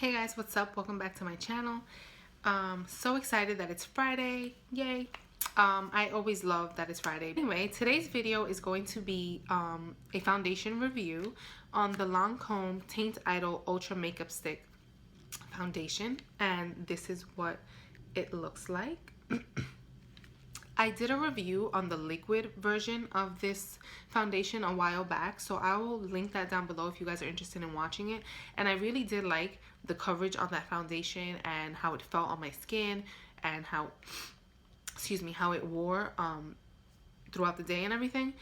Hey guys, what's up? Welcome back to my channel. So excited that it's Friday. Yay. I always love that it's Friday. Anyway, today's video is going to be a foundation review on the LANCOME Teint Idole Ultra Makeup Stick foundation, and this is what it looks like. I did a review on the liquid version of this foundation a while back, so I will link that down below if you guys are interested in watching it. And I really did like the coverage on that foundation and how it felt on my skin and how, how it wore throughout the day and everything.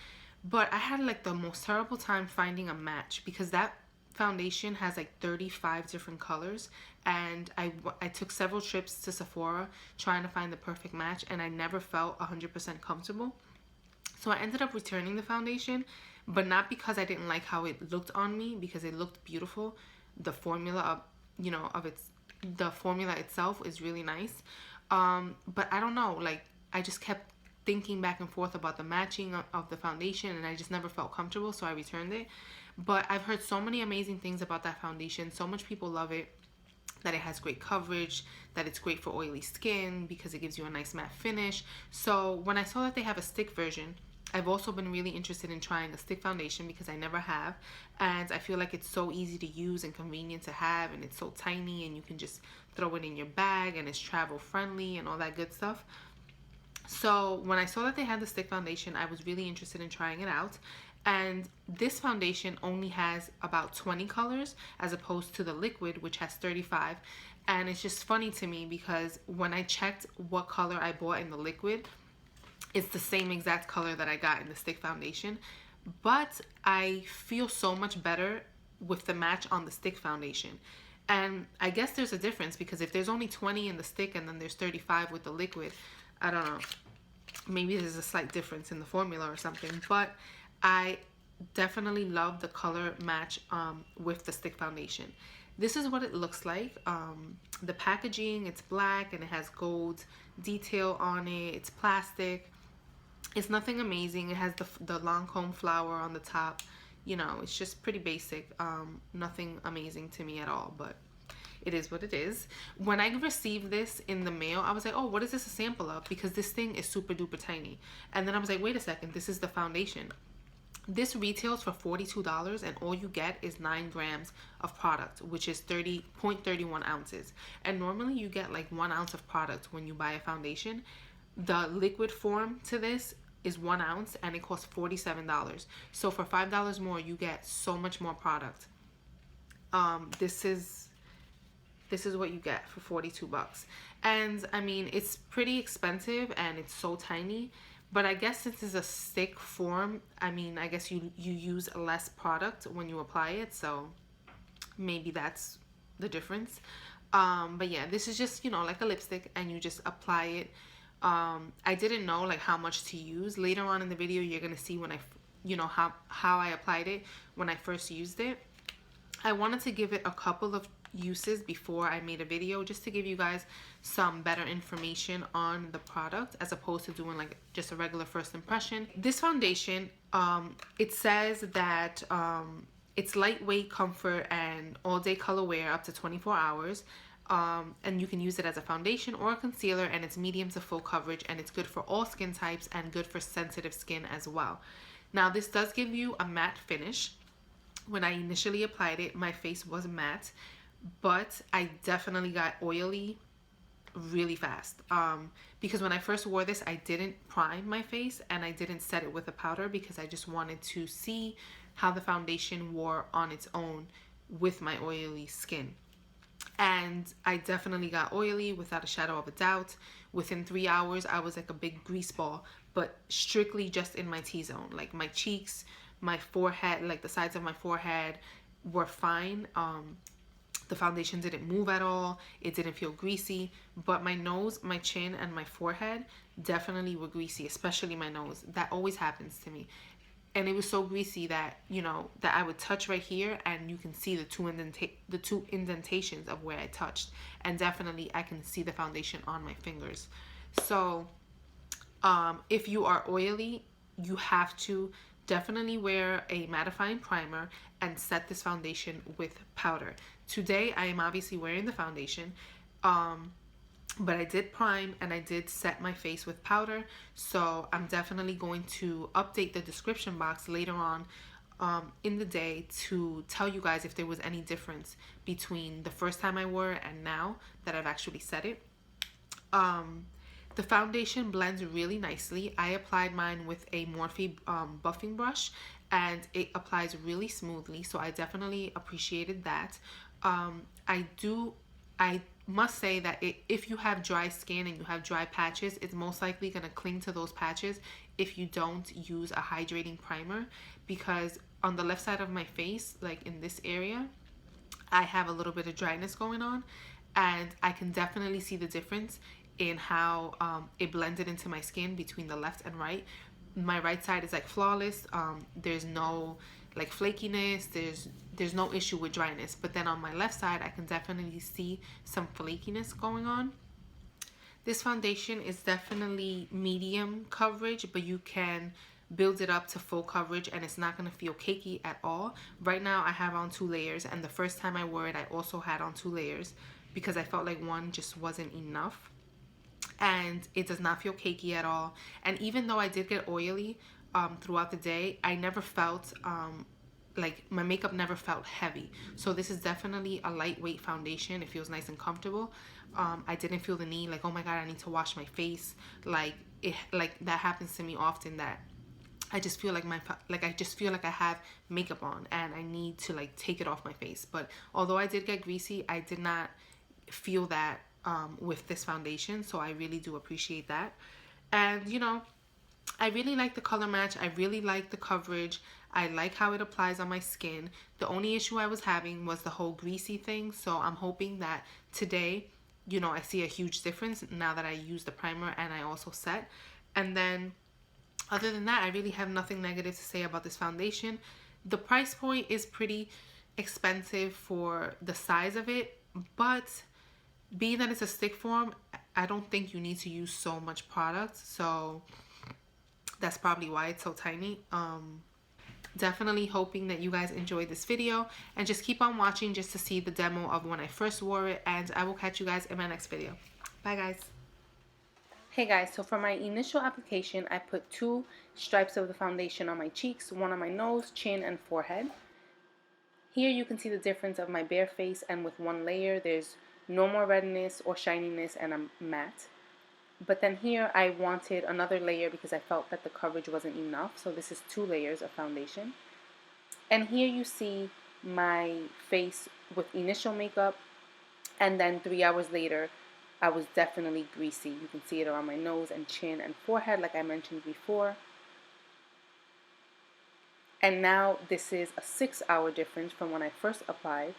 But I had like the most terrible time finding a match because that foundation has like 35 different colors, and I took several trips to Sephora trying to find the perfect match, and I never felt 100% comfortable. So I ended up returning the foundation, but not because I didn't like how it looked on me, because it looked beautiful. The formula the formula itself is really nice. But I don't know, like I just kept thinking back and forth about the matching of the foundation, and I just never felt comfortable, so I returned it. But I've heard so many amazing things about that foundation. So much people love it, that it has great coverage, that it's great for oily skin because it gives you a nice matte finish. So when I saw that they have a stick version, I've also been really interested in trying a stick foundation because I never have, and I feel like it's so easy to use and convenient to have, and it's so tiny and you can just throw it in your bag, and it's travel friendly and all that good stuff. So when I saw that they had the stick foundation, I was really interested in trying it out. And this foundation only has about 20 colors as opposed to the liquid, which has 35. And it's just funny to me because when I checked what color I bought in the liquid, it's the same exact color that I got in the stick foundation. But I feel so much better with the match on the stick foundation. And I guess there's a difference because if there's only 20 in the stick and then there's 35 with the liquid, I don't know, maybe there's a slight difference in the formula or something, but I definitely love the color match with the stick foundation. This is what it looks like. The packaging, it's black and it has gold detail on it. It's plastic. It's nothing amazing. It has the Lancome flower on the top. You know, it's just pretty basic. Nothing amazing to me at all, but it is what it is. When I received this in the mail, I was like, oh, what is this a sample of? Because this thing is super duper tiny. And then I was like, wait a second, this is the foundation. This retails for $42, and all you get is 9 grams of product, which is 0.31 ounces. And normally you get like 1 ounce of product when you buy a foundation. The liquid form to this is 1 ounce, and it costs $47. So for $5 more, you get so much more product. This is what you get for 42 bucks. And I mean, it's pretty expensive and it's so tiny, but I guess since it's a stick form, I mean, I guess you use less product when you apply it, so maybe that's the difference. But yeah, this is just, you know, like a lipstick, and you just apply it. I didn't know like how much to use. Later on in the video, you're gonna see when how I applied it when I first used it. I wanted to give it a couple of uses before I made a video, just to give you guys some better information on the product as opposed to doing like just a regular first impression. This foundation, it says that it's lightweight, comfort, and all day color wear up to 24 hours. And you can use it as a foundation or a concealer, and it's medium to full coverage, and it's good for all skin types and good for sensitive skin as well. Now this does give you a matte finish. When I initially applied it, my face was matte, but I definitely got oily really fast. Because when I first wore this, I didn't prime my face and I didn't set it with a powder because I just wanted to see how the foundation wore on its own with my oily skin. And I definitely got oily without a shadow of a doubt. Within 3 hours, I was like a big grease ball, but strictly just in my T-zone. Like my cheeks, my forehead, like the sides of my forehead were fine. The foundation didn't move at all. It didn't feel greasy, but my nose, my chin, and my forehead definitely were greasy, especially my nose. That always happens to me. And it was so greasy that, you know, that I would touch right here and you can see the two indentations of where I touched. And definitely I can see the foundation on my fingers. So if you are oily, you have to definitely wear a mattifying primer and set this foundation with powder. Today I am obviously wearing the foundation, but I did prime and I did set my face with powder. So I'm definitely going to update the description box later on in the day to tell you guys if there was any difference between the first time I wore it and now that I've actually set it. The foundation blends really nicely. I applied mine with a Morphe buffing brush and it applies really smoothly, so I definitely appreciated that. I must say that if you have dry skin and you have dry patches, it's most likely going to cling to those patches if you don't use a hydrating primer, because on the left side of my face, like in this area, I have a little bit of dryness going on, and I can definitely see the difference in how it blended into my skin between the left and right. My right side is like flawless. There's no like flakiness. There's no issue with dryness. But then on my left side, I can definitely see some flakiness going on. This foundation is definitely medium coverage, but you can build it up to full coverage and it's not going to feel cakey at all. Right now I have on 2 layers, and the first time I wore it I also had on 2 layers because I felt like one just wasn't enough. And it does not feel cakey at all. And even though I did get oily throughout the day, I never felt like my makeup never felt heavy. So this is definitely a lightweight foundation. It feels nice and comfortable. I didn't feel the need like, oh my god, I need to wash my face. Like that happens to me often, that I just feel like I have makeup on and I need to like take it off my face. But although I did get greasy, I did not feel that with this foundation, so I really do appreciate that. And you know, I really like the color match. I really like the coverage. I like how it applies on my skin. The only issue I was having was the whole greasy thing, so I'm hoping that today, you know, I see a huge difference now that I use the primer and I also set. And then other than that, I really have nothing negative to say about this foundation. The price point is pretty expensive for the size of it, but being that it's a stick form, I don't think you need to use so much product, so that's probably why it's so tiny. Definitely hoping that you guys enjoyed this video, and just keep on watching just to see the demo of when I first wore it, and I will catch you guys in my next video. Bye guys. Hey guys, so for my initial application, I put 2 stripes of the foundation on my cheeks, one on my nose, chin, and forehead. Here you can see the difference of my bare face, and with 1 layer there's no more redness or shininess and I'm matte. But then here I wanted another layer because I felt that the coverage wasn't enough, so this is 2 layers of foundation. And here you see my face with initial makeup, and then 3 hours later I was definitely greasy. You can see it around my nose and chin and forehead like I mentioned before. And now this is a 6-hour difference from when I first applied.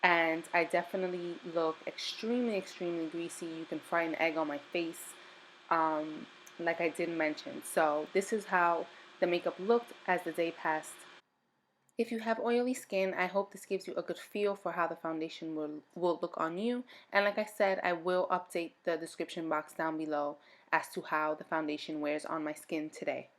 And I definitely look extremely greasy. You can fry an egg on my face, like I did mention. So this is how the makeup looked as the day passed. If you have oily skin, I hope this gives you a good feel for how the foundation will look on you. And like I said, I will update the description box down below as to how the foundation wears on my skin today.